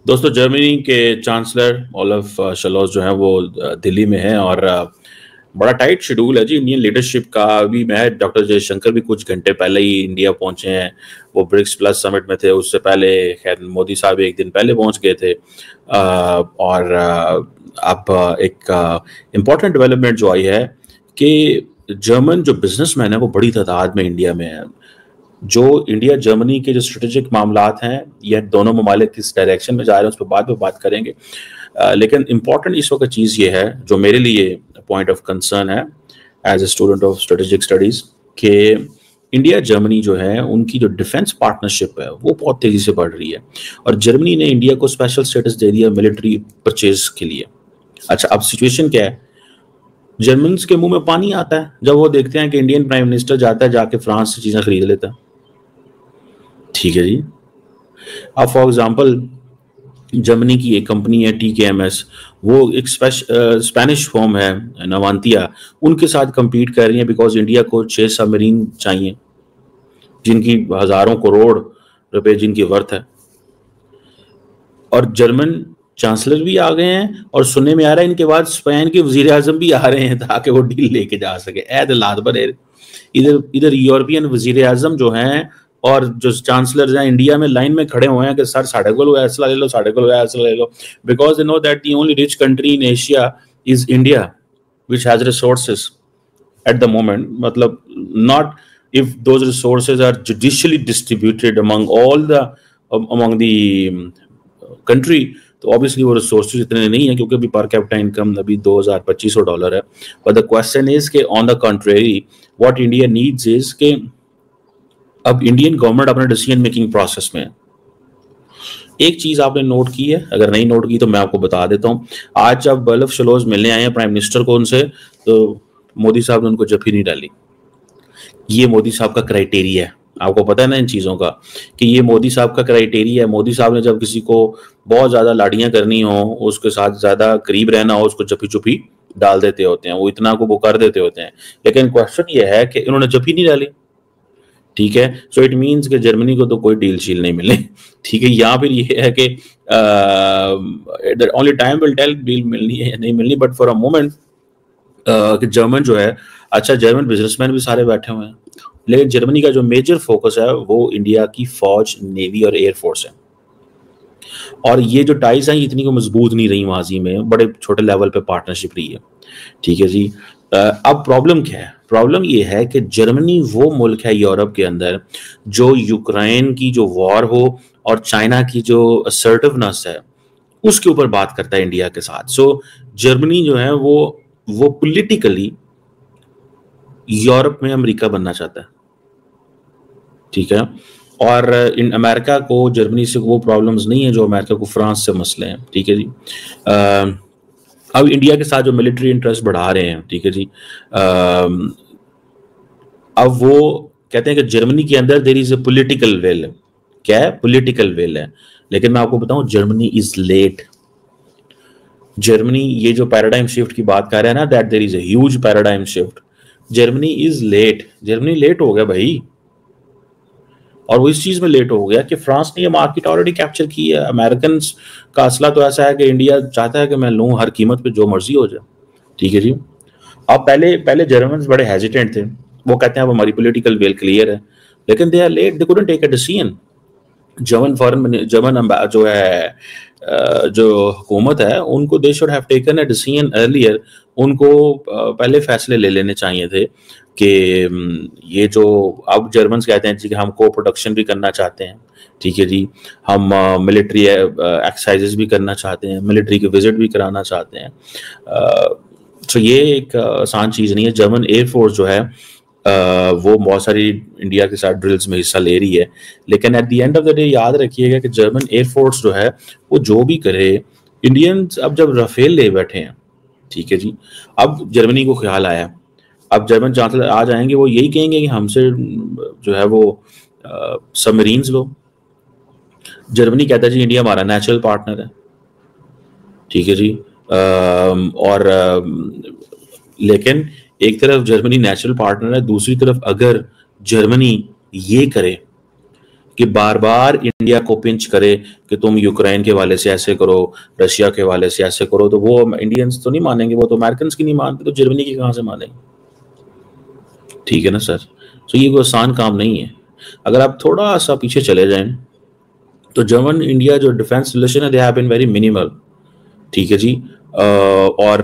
दोस्तों, जर्मनी के chancellor Olaf शलोस जो है वो दिल्ली में है और बड़ा टाइट शेड्यूल है जी इंडियन लीडरशिप का। अभी मैं डॉक्टर जयशंकर भी कुछ घंटे पहले ही इंडिया पहुंचे हैं। वो ब्रिक्स प्लस समिट में थे, उससे पहले खैर मोदी साहब एक दिन पहले पहुंच गए थे। और अब एक इम्पॉर्टेंट डेवलपमेंट जो आई है कि जर्मन जो बिजनेसमैन है वो बड़ी तादाद में इंडिया में है। जो इंडिया जर्मनी के जो स्ट्रेटेजिक मामलात हैं, यह दोनों ममालिक किस डायरेक्शन में जा रहे हैं उस पर बाद में बात करेंगे। लेकिन इम्पॉर्टेंट इस वक्त चीज़ ये है जो मेरे लिए पॉइंट ऑफ कंसर्न है as a student of strategic studies कि इंडिया जर्मनी जो है उनकी जो डिफेंस पार्टनरशिप है वो बहुत तेज़ी से बढ़ रही है और जर्मनी ने इंडिया को स्पेशल स्टेटस दे दिया मिलिट्री परचेज के लिए। अच्छा, अब सिचुएशन क्या है? जर्मन्स के मुंह में पानी आता है जब वो देखते हैं कि इंडियन प्राइम मिनिस्टर जाता है जाके फ्रांस से चीज़ें खरीद लेता है। ठीक है जी। अब फॉर एग्जांपल जर्मनी की एक कंपनी है TKMS, वो एक स्पेनिश फर्म है नवांतिया, उनके साथ compete कर रही है बिकॉज इंडिया को 6 सबमरीन चाहिए जिनकी हजारों करोड़ रुपए जिनकी वर्थ है। और जर्मन चांसलर भी आ गए हैं और सुनने में आ रहा है इनके बाद स्पेन के वजीर आजम भी आ रहे हैं ताकि वो डील लेके जा सके। ऐद लाद बने इधर इधर यूरोपियन वजीर आजम जो हैं और जो चांसलर हैं इंडिया में लाइन में खड़े हुए हैं कि सर साढ़े को ऐसा ले लो, साढ़े को ऐसा ले लो, because they know that the only rich country in Asia is India which has resources at the moment. मतलब not if those resources are judicially distributed among the country, तो ऑब्वियसली वो रिसोर्सेज इतने नहीं है क्योंकि अभी पर कैपिटा इनकम अभी $2,2500 है। बट द क्वेश्चन इज के on the contrary what India needs is के अब इंडियन गवर्नमेंट अपने डिसीजन मेकिंग प्रोसेस में एक चीज आपने नोट की है, अगर नहीं नोट की तो मैं आपको बता देता हूँ। आज जब ओलफ शलोस मिलने आए हैं प्राइम मिनिस्टर को उनसे, तो मोदी साहब ने उनको जफ्फी नहीं डाली। ये मोदी साहब का क्राइटेरिया है, आपको पता है ना इन चीज़ों का कि ये मोदी साहब का क्राइटेरिया है। मोदी साहब ने जब किसी को बहुत ज़्यादा लाड़ियाँ करनी हो, उसके साथ ज़्यादा करीब रहना हो, उसको जफ्फी चुप्पी डाल देते होते हैं, वो इतना को वो कर देते होते हैं। लेकिन क्वेश्चन ये है कि इन्होंने जफ्फी नहीं डाली। ठीक है, सो इट मीन्स कि जर्मनी को तो कोई डील शील नहीं मिले। ठीक है, यहाँ फिर ये है कि only time will tell deal मिलनी है या नहीं मिलनी। बट फॉर अ मोमेंट कि जर्मन जो है, अच्छा जर्मन बिजनेसमैन भी सारे बैठे हुए हैं, लेकिन जर्मनी का जो मेजर फोकस है वो इंडिया की फौज, नेवी और एयरफोर्स है। और ये जो टाइज हैं इतनी को मजबूत नहीं रही माजी में, बड़े छोटे लेवल पे पार्टनरशिप रही है। ठीक है जी। अब प्रॉब्लम क्या है? प्रॉब्लम ये है कि जर्मनी वो मुल्क है यूरोप के अंदर जो यूक्रेन की जो वॉर हो और चाइना की जो असर्टिवनेस है उसके ऊपर बात करता है इंडिया के साथ। सो जर्मनी जो है वो पॉलिटिकली यूरोप में अमेरिका बनना चाहता है। ठीक है, और इन अमेरिका को जर्मनी से वो प्रॉब्लम्स नहीं है जो अमेरिका को फ्रांस से मसले हैं। ठीक है जी। अब इंडिया के साथ जो मिलिट्री इंटरेस्ट बढ़ा रहे हैं, ठीक है जी, अब वो कहते हैं कि जर्मनी के अंदर there is a political will. क्या है? पॉलिटिकल विल है। लेकिन मैं आपको बताऊं, जर्मनी इज लेट। जर्मनी ये जो पैराडाइम शिफ्ट की बात कर रहा है ना, that there is a huge paradigm shift, Germany is late. Germany late हो गया भाई, और वो इस चीज में लेट हो गया कि फ्रांस ने ये मार्केट ऑलरेडी कैप्चर की है। अमेरिकन का असला तो ऐसा है कि इंडिया चाहता है कि मैं लूं हर कीमत पे, जो मर्जी हो जाए। ठीक है जी। अब पहले जर्मन बड़े हेजिटेंट थे, वो कहते हैं अब हमारी पॉलिटिकल विल क्लियर है, लेकिन they are late, they couldn't take a decision. German जो है जो हुकूमत है उनको they should have taken a decision earlier. उनको पहले फैसले ले लेने चाहिए थे कि ये जो अब जर्मन्स कहते हैं जी कि हम को प्रोडक्शन भी करना चाहते हैं। ठीक है जी, हम मिलिट्री एक्सरसाइजेस भी करना चाहते हैं, मिलिट्री के विजिट भी कराना चाहते हैं। तो ये एक आसान चीज़ नहीं है। जर्मन एयरफोर्स जो है वो बहुत सारी इंडिया के साथ ड्रिल्स में हिस्सा ले रही है, लेकिन at the end of the day याद रखिएगा कि जर्मन एयरफोर्स जो है वो जो भी करे, इंडियंस अब जब राफेल ले बैठे हैं, ठीक है जी, अब जर्मनी को ख्याल आया, अब जर्मन चांसलर आ जाएंगे, वो यही कहेंगे कि हमसे जो है वो सबमरीन्स लो। जर्मनी कहता है जी इंडिया हमारा नेचुरल पार्टनर है। ठीक है जी। और लेकिन एक तरफ जर्मनी नेचुरल पार्टनर है, दूसरी तरफ अगर जर्मनी ये करे कि बार बार इंडिया को पिंच करे कि तुम यूक्रेन के वाले से ऐसे करो, रशिया के वाले से ऐसे करो, तो वो इंडियंस तो नहीं मानेंगे, वो तो अमेरिकन की नहीं मानते, तो जर्मनी की कहाँ से मानेंगे? ठीक है ना सर। तो ये कोई आसान काम नहीं है। अगर आप थोड़ा सा पीछे चले जाएं तो जर्मन इंडिया जो डिफेंस रिलेशन है, they have been very minimal. ठीक है जी। और